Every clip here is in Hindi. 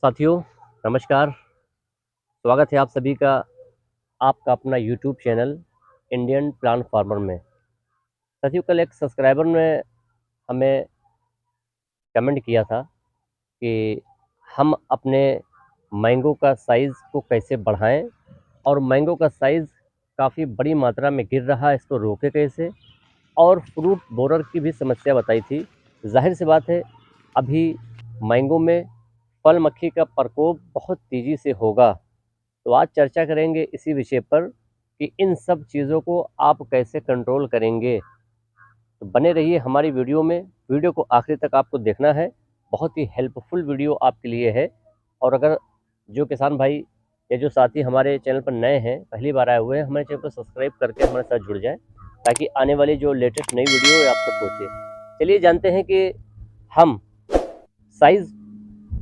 साथियों, नमस्कार। स्वागत है आप सभी का आपका अपना YouTube channel Indian plant farmer में। साथियों, कल एक सब्सक्राइबर ने हमें कमेंट किया था कि हम अपने मैंगो का साइज़ को कैसे बढ़ाएं और मैंगो का साइज़ काफ़ी बड़ी मात्रा में गिर रहा है, इसको रोके कैसे। और फ्रूट बोरर की भी समस्या बताई थी। जाहिर सी बात है, अभी मैंगो में फल मक्खी का प्रकोप बहुत तेज़ी से होगा। तो आज चर्चा करेंगे इसी विषय पर कि इन सब चीज़ों को आप कैसे कंट्रोल करेंगे। तो बने रहिए हमारी वीडियो में। वीडियो को आखिर तक आपको देखना है। बहुत ही हेल्पफुल वीडियो आपके लिए है। और अगर जो किसान भाई या जो साथी हमारे चैनल पर नए हैं, पहली बार आए हुए हैं, हमारे चैनल को सब्सक्राइब करके हमारे साथ जुड़ जाएं ताकि आने वाली जो लेटेस्ट नई वीडियो है आप तक पहुँचे। चलिए जानते हैं कि हम साइज़,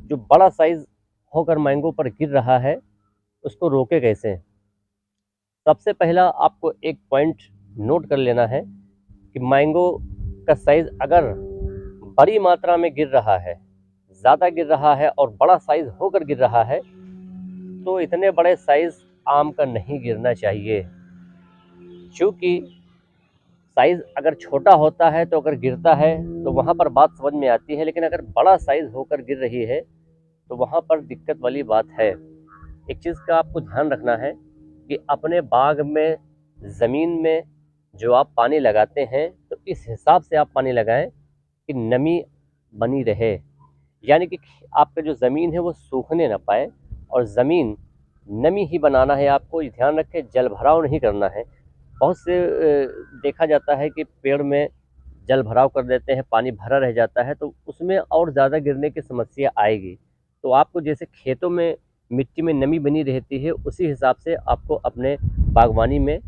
जो बड़ा साइज़ होकर मैंगो पर गिर रहा है, उसको रोके कैसे। सबसे पहला आपको एक पॉइंट नोट कर लेना है कि मैंगो का साइज़ अगर बड़ी मात्रा में गिर रहा है, ज़्यादा गिर रहा है और बड़ा साइज़ होकर गिर रहा है, तो इतने बड़े साइज़ आम का नहीं गिरना चाहिए। क्योंकि साइज़ अगर छोटा होता है तो अगर गिरता है तो वहाँ पर बात समझ में आती है, लेकिन अगर बड़ा साइज़ होकर गिर रही है तो वहाँ पर दिक्कत वाली बात है। एक चीज़ का आपको ध्यान रखना है कि अपने बाग में, ज़मीन में जो आप पानी लगाते हैं, तो इस हिसाब से आप पानी लगाएं कि नमी बनी रहे। यानी कि आपका जो ज़मीन है वो सूखने ना पाए, और ज़मीन नमी ही बनाना है आपको। ये ध्यान रखें, जल भराव नहीं करना है। बहुत से देखा जाता है कि पेड़ में जल भराव कर देते हैं, पानी भरा रह जाता है, तो उसमें और ज़्यादा गिरने की समस्या आएगी। तो आपको जैसे खेतों में मिट्टी में नमी बनी रहती है, उसी हिसाब से आपको अपने बागवानी में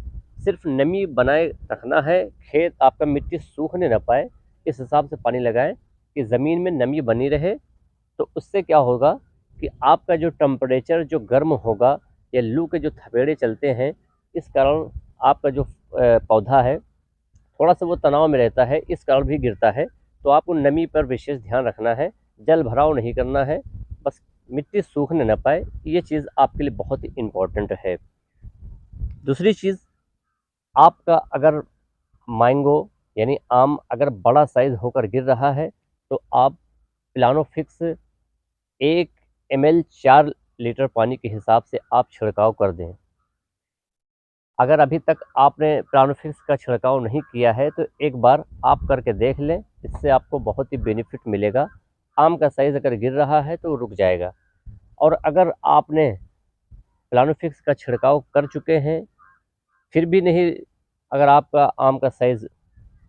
सिर्फ नमी बनाए रखना है। खेत आपका मिट्टी सूखने ना पाए, इस हिसाब से पानी लगाएं कि ज़मीन में नमी बनी रहे। तो उससे क्या होगा कि आपका जो टेम्परेचर जो गर्म होगा, या लू के जो थपेड़े चलते हैं, इस कारण आपका जो पौधा है थोड़ा सा वो तनाव में रहता है, इस कारण भी गिरता है। तो आपको नमी पर विशेष ध्यान रखना है, जल भराव नहीं करना है, बस मिट्टी सूखने न पाए। ये चीज़ आपके लिए बहुत ही इम्पोर्टेंट है। दूसरी चीज़, आपका अगर मैंगो यानी आम अगर बड़ा साइज़ होकर गिर रहा है, तो आप प्लानोफिक्स 1 ml 4 लीटर पानी के हिसाब से आप छिड़काव कर दें। अगर अभी तक आपने प्लानोफिक्स का छिड़काव नहीं किया है तो एक बार आप करके देख लें, इससे आपको बहुत ही बेनिफिट मिलेगा। आम का साइज़ अगर गिर रहा है तो रुक जाएगा। और अगर आपने प्लानोफिक्स का छिड़काव कर चुके हैं, फिर भी नहीं, अगर आपका आम का साइज़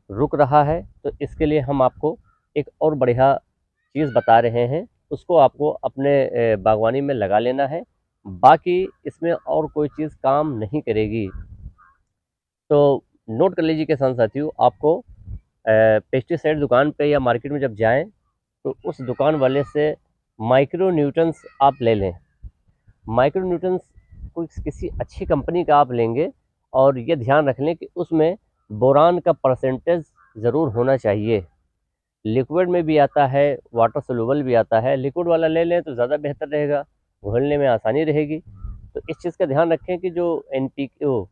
रुक रहा है, तो इसके लिए हम आपको एक और बढ़िया चीज़ बता रहे हैं। उसको आपको अपने बागवानी में लगा लेना है। बाकी इसमें और कोई चीज़ काम नहीं करेगी। तो नोट कर लीजिए किसान साथियों, आपको पेस्टिसाइड दुकान पे या मार्केट में जब जाएं तो उस दुकान वाले से माइक्रो न्यूट्रंस आप ले लें। माइक्रो न्यूट्रंस कोई किसी अच्छी कंपनी का आप लेंगे, और ये ध्यान रख लें कि उसमें बोरान का परसेंटेज ज़रूर होना चाहिए। लिक्विड में भी आता है, वाटर सोल्यूबल भी आता है। लिक्विड वाला ले लें तो ज़्यादा बेहतर रहेगा, घोलने में आसानी रहेगी। तो इस चीज़ का ध्यान रखें कि जो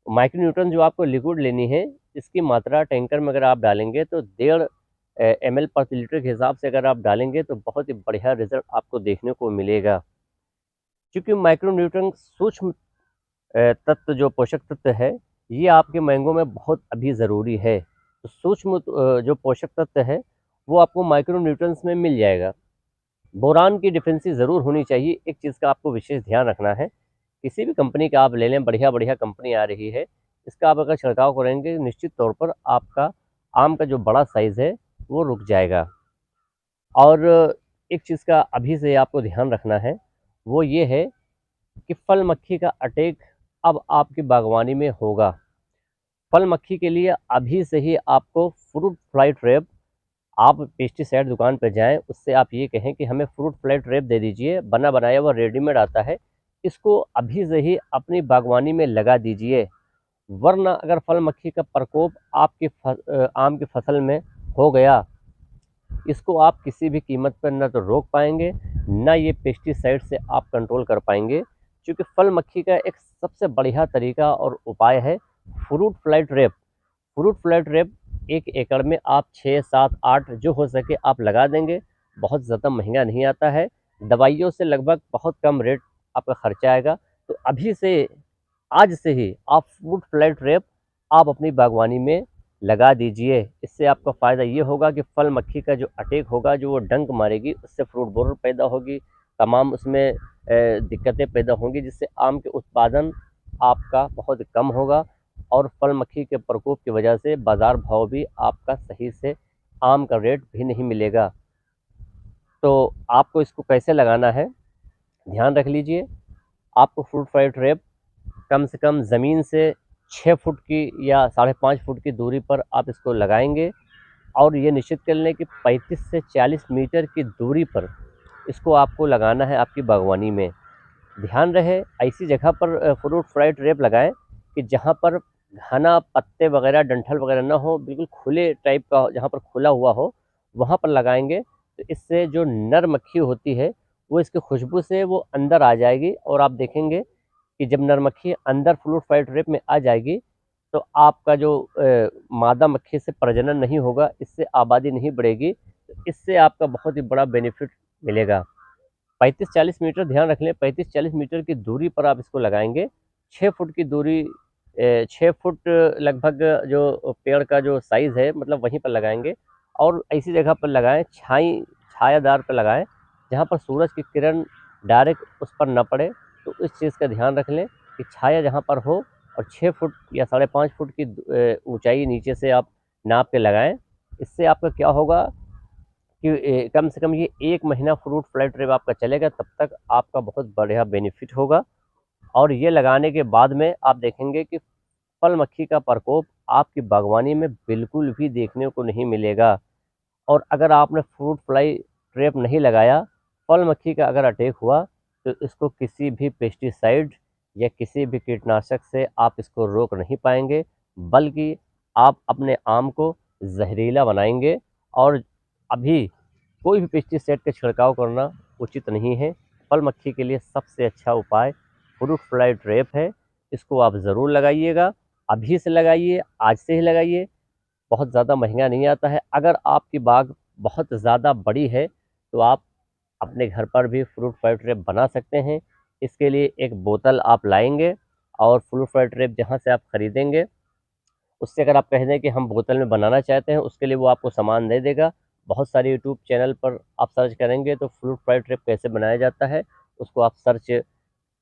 माइक्रो न्यूट्रन जो आपको लिक्विड लेनी है, इसकी मात्रा टैंकर में अगर आप डालेंगे तो 1.5 ml प्रति लीटर के हिसाब से अगर आप डालेंगे तो बहुत ही बढ़िया रिजल्ट आपको देखने को मिलेगा। क्योंकि माइक्रो न्यूट्रन सूक्ष्म तत्व, जो पोषक तत्व है, ये आपके मैंगो में बहुत अभी ज़रूरी है। तो सूक्ष्म जो पोषक तत्व है वो आपको माइक्रो न्यूट्रंस में मिल जाएगा। बोरान की डिफिशिएंसी ज़रूर होनी चाहिए। एक चीज़ का आपको विशेष ध्यान रखना है, किसी भी कंपनी का आप ले लें, बढ़िया बढ़िया कंपनी आ रही है, इसका आप अगर छिड़काव करेंगे निश्चित तौर पर आपका आम का जो बड़ा साइज़ है वो रुक जाएगा। और एक चीज़ का अभी से आपको ध्यान रखना है, वो ये है कि फल मक्खी का अटैक अब आपकी बागवानी में होगा। फल मक्खी के लिए अभी से ही आपको फ्रूट फ्लाई ट्रैप, आप पेस्टिसाइड दुकान पर जाएं, उससे आप ये कहें कि हमें फ्रूट फ्लाई ट्रैप दे दीजिए, बना बनाया हुआ रेडीमेड आता है, इसको अभी से ही अपनी बागवानी में लगा दीजिए। वरना अगर फल मक्खी का प्रकोप आपकी आम की फसल में हो गया, इसको आप किसी भी कीमत पर न तो रोक पाएंगे, ना ये पेस्टिसाइड से आप कंट्रोल कर पाएंगे, क्योंकि फल मक्खी का एक सबसे बढ़िया तरीका और उपाय है fruit fly trap. Fruit fly trap 1 एकड़ में आप 6, 7, 8 जो हो सके आप लगा देंगे। बहुत ज़्यादा महंगा नहीं आता है, दवाइयों से लगभग बहुत कम रेट आपका खर्चा आएगा। तो अभी से, आज से ही आप फ्रूट फ्लाई ट्रैप आप अपनी बागवानी में लगा दीजिए। इससे आपका फ़ायदा ये होगा कि फल मक्खी का जो अटैक होगा, जो वो डंक मारेगी, उससे फ्रूट बोरर पैदा होगी, तमाम उसमें दिक्कतें पैदा होंगी, जिससे आम के उत्पादन आपका बहुत कम होगा और फल मक्खी के प्रकोप की वजह से बाज़ार भाव भी आपका सही से आम का रेट भी नहीं मिलेगा। तो आपको इसको कैसे लगाना है, ध्यान रख लीजिए। आपको फ्रूट फ्लाई ट्रैप कम से कम ज़मीन से 6 फुट की या 5.5 फुट की दूरी पर आप इसको लगाएंगे और ये निश्चित कर लें कि 35 से 40 मीटर की दूरी पर इसको आपको लगाना है आपकी बागवानी में। ध्यान रहे ऐसी जगह पर फ्रूट फ्लाई ट्रैप लगाएं कि जहाँ पर घना पत्ते वगैरह, डंठल वगैरह ना हो, बिल्कुल खुले टाइप का जहाँ पर खुला हुआ हो, वहाँ पर लगाएंगे। तो इससे जो नर मक्खी होती है वो इसकी खुशबू से वो अंदर आ जाएगी और आप देखेंगे कि जब नर मक्खी अंदर फ्रूट फ्लाई ट्रैप में आ जाएगी तो आपका जो मादा मक्खी से प्रजनन नहीं होगा, इससे आबादी नहीं बढ़ेगी। तो इससे आपका बहुत ही बड़ा बेनिफिट मिलेगा। 35-40 मीटर, ध्यान रख लें, 35-40 मीटर की दूरी पर आप इसको लगाएंगे। 6 फुट की दूरी, 6 फुट लगभग जो पेड़ का जो साइज़ है, मतलब वहीं पर लगाएंगे। और ऐसी जगह पर लगाएं, छायादार पर लगाएं जहाँ पर सूरज की किरण डायरेक्ट उस पर न पड़े। तो इस चीज़ का ध्यान रख लें कि छाया जहाँ पर हो, और 6 फुट या 5.5 फुट की ऊंचाई नीचे से आप नाप के लगाएं। इससे आपका क्या होगा कि कम से कम ये 1 महीना फ्रूट फ्लाई ट्रैप आपका चलेगा, तब तक आपका बहुत बढ़िया बेनिफिट होगा। और ये लगाने के बाद में आप देखेंगे कि फल मक्खी का प्रकोप आपकी बागवानी में बिल्कुल भी देखने को नहीं मिलेगा। और अगर आपने फ्रूट फ्लाई ट्रैप नहीं लगाया, फल मक्खी का अगर अटैक हुआ, तो इसको किसी भी पेस्टिसाइड या किसी भी कीटनाशक से आप इसको रोक नहीं पाएंगे, बल्कि आप अपने आम को जहरीला बनाएंगे। और अभी कोई भी पेस्टिसाइड का छिड़काव करना उचित नहीं है। फल मक्खी के लिए सबसे अच्छा उपाय फ्रूट फ्लाई ट्रैप है। इसको आप ज़रूर लगाइएगा, अभी से लगाइए, आज से ही लगाइए। बहुत ज़्यादा महंगा नहीं आता है। अगर आपकी बाग बहुत ज़्यादा बड़ी है तो आप अपने घर पर भी फ्रूट फ्लाई ट्रैप बना सकते हैं। इसके लिए एक बोतल आप लाएंगे और फ्रूट फ्लाई ट्रैप जहाँ से आप ख़रीदेंगे उससे अगर आप कह दें कि हम बोतल में बनाना चाहते हैं, उसके लिए वो आपको सामान दे देगा। बहुत सारे यूट्यूब चैनल पर आप सर्च करेंगे तो फ्रूट फ्लाई ट्रैप कैसे बनाया जाता है, उसको आप सर्च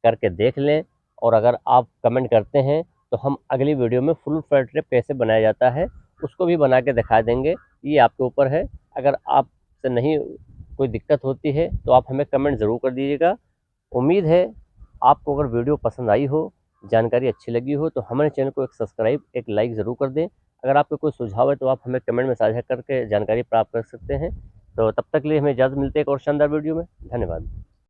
करके देख लें। और अगर आप कमेंट करते हैं तो हम अगली वीडियो में फ्रूट फ्लाई ट्रैप कैसे बनाया जाता है उसको भी बना के दिखा देंगे। ये आपके ऊपर है। अगर आपसे नहीं कोई दिक्कत होती है तो आप हमें कमेंट ज़रूर कर दीजिएगा। उम्मीद है आपको अगर वीडियो पसंद आई हो, जानकारी अच्छी लगी हो, तो हमारे चैनल को एक सब्सक्राइब, एक लाइक ज़रूर कर दें। अगर आपको कोई सुझाव है तो आप हमें कमेंट में साझा करके जानकारी प्राप्त कर सकते हैं। तो तब तक के लिए हमें इजाज़त मिलती है एक और शानदार वीडियो में। धन्यवाद।